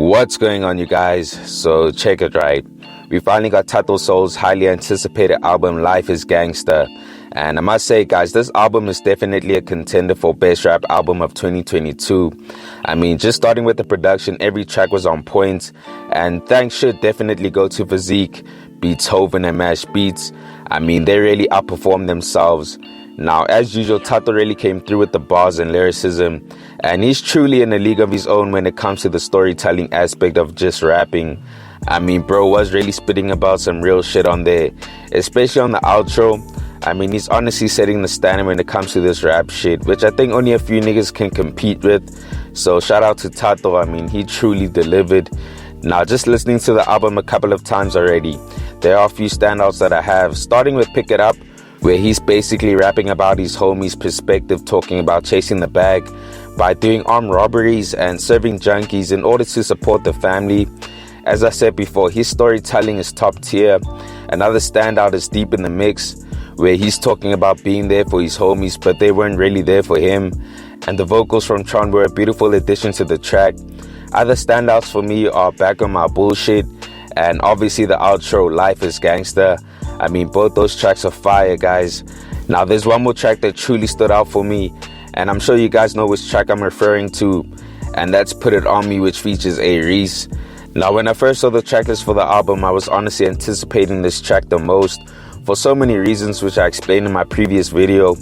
What's going on, you guys? So check it right. We finally got Thato Saul's highly anticipated album Life is Gangsta. And I must say, guys, this album is definitely a contender for best rap album of 2022. I mean, just starting with the production, every track was on point. And thanks should definitely go to Physique, Beethoven and Mash Beats. I mean, they really outperformed themselves. Now, as usual, Thato really came through with the bars and lyricism, and he's truly in a league of his own when it comes to the storytelling aspect of just rapping. I mean, bro was really spitting about some real shit on there, especially on the outro. I mean, he's honestly setting the standard when it comes to this rap shit, which I think only a few niggas can compete with. So shout out to Thato. I mean, he truly delivered. Now, just listening to the album a couple of times already, there are a few standouts that I have, starting with Pick It Up, where he's basically rapping about his homie's perspective, talking about chasing the bag by doing armed robberies and serving junkies in order to support the family. As I said before, his storytelling is top tier. Another standout is Deep in the Mix, where he's talking about being there for his homies, but they weren't really there for him. And the vocals from Tron were a beautiful addition to the track. Other standouts for me are Back on My Bullshit, and obviously the outro, Life is Gangsta. I mean, both those tracks are fire, guys. Now, there's one more track that truly stood out for me, and I'm sure you guys know which track I'm referring to, and that's Put It On Me, which features A-Reece. Now, when I first saw the tracklist for the album, I was honestly anticipating this track the most, for so many reasons, which I explained in my previous video.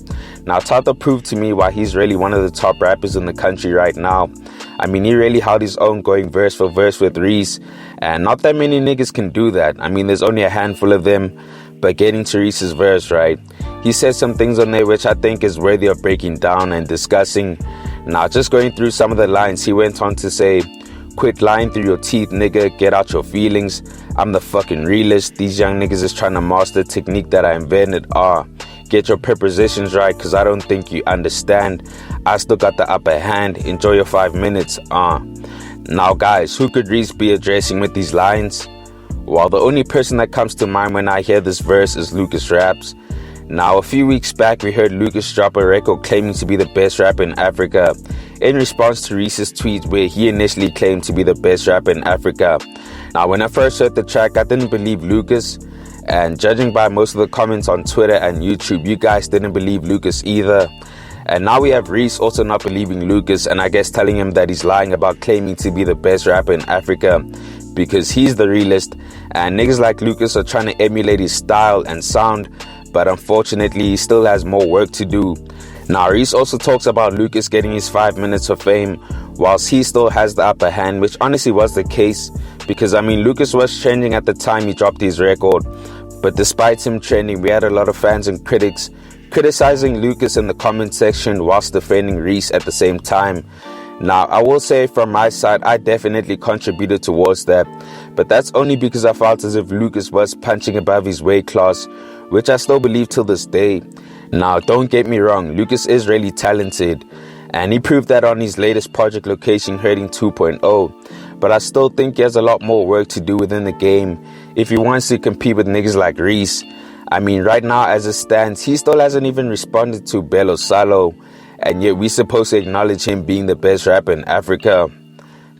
Now, Thato proved to me why he's really one of the top rappers in the country right now. I mean, he really held his own going verse for verse with Reece, and not that many niggas can do that. I mean, there's only a handful of them. But getting to Reece's verse, right, he said some things on there which I think is worthy of breaking down and discussing. Now, just going through some of the lines, he went on to say, "Quit lying through your teeth, nigga, get out your feelings. I'm the fucking realist. These young niggas is trying to master the technique that I invented. Get your prepositions right, cause I don't think you understand. I still got the upper hand. Enjoy your 5 minutes, Now, guys, who could Reece be addressing with these lines? Well, the only person that comes to mind when I hear this verse is Lucusraps. Now, a few weeks back, we heard Lucas drop a record claiming to be the best rapper in Africa, in response to Reece's tweet where he initially claimed to be the best rapper in Africa. Now, when I first heard the track, I didn't believe Lucas, and judging by most of the comments on Twitter and YouTube, you guys didn't believe Lucas either. And now we have Reece also not believing Lucas, and I guess telling him that he's lying about claiming to be the best rapper in Africa, because he's the realist, and niggas like Lucas are trying to emulate his style and sound, but unfortunately he still has more work to do. Now, Reece also talks about Lucas getting his 5 minutes of fame, whilst he still has the upper hand, which honestly was the case, because I mean, Lucas was trending at the time he dropped his record, but despite him trending, we had a lot of fans and critics criticizing Lucas in the comment section whilst defending Reece at the same time. Now, I will say from my side, I definitely contributed towards that, but that's only because I felt as if Lucas was punching above his weight class, which I still believe till this day. Now, don't get me wrong, Lucas is really talented, and he proved that on his latest project, Location Hurting 2.0, but I still think he has a lot more work to do within the game if he wants to compete with niggas like Reece. I mean, right now as it stands, he still hasn't even responded to Bello Salo, and yet we're supposed to acknowledge him being the best rapper in Africa.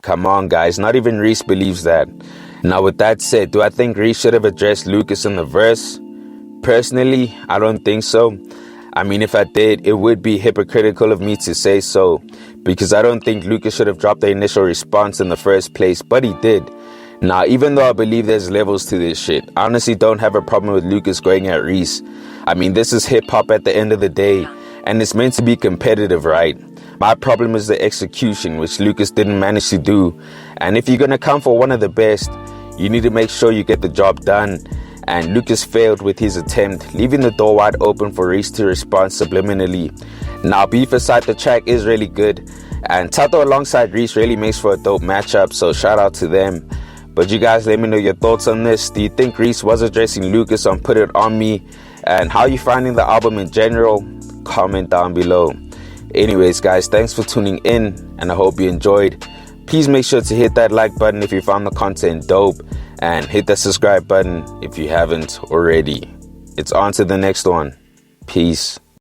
Come on, guys, not even Reece believes that. Now, with that said, do I think Reece should have addressed Lucas in the verse? Personally, I don't think so. I mean, if I did, it would be hypocritical of me to say so, because I don't think Lucas should have dropped the initial response in the first place, but he did. Now, even though I believe there's levels to this shit, I honestly don't have a problem with Lucas going at Reece. I mean, this is hip-hop at the end of the day, and it's meant to be competitive, right? My problem is the execution, which Lucas didn't manage to do. And if you're going to come for one of the best, you need to make sure you get the job done. And Lucas failed with his attempt, leaving the door wide open for Reece to respond subliminally. Now, beef aside, the track is really good, and Thato alongside Reece really makes for a dope matchup, so shout out to them. But you guys, let me know your thoughts on this. Do you think Reece was addressing Lucas on Put It On Me? And how are you finding the album in general? Comment down below. Anyways, guys, thanks for tuning in, and I hope you enjoyed. Please make sure to hit that like button if you found the content dope, and hit that subscribe button if you haven't already. It's on to the next one. Peace.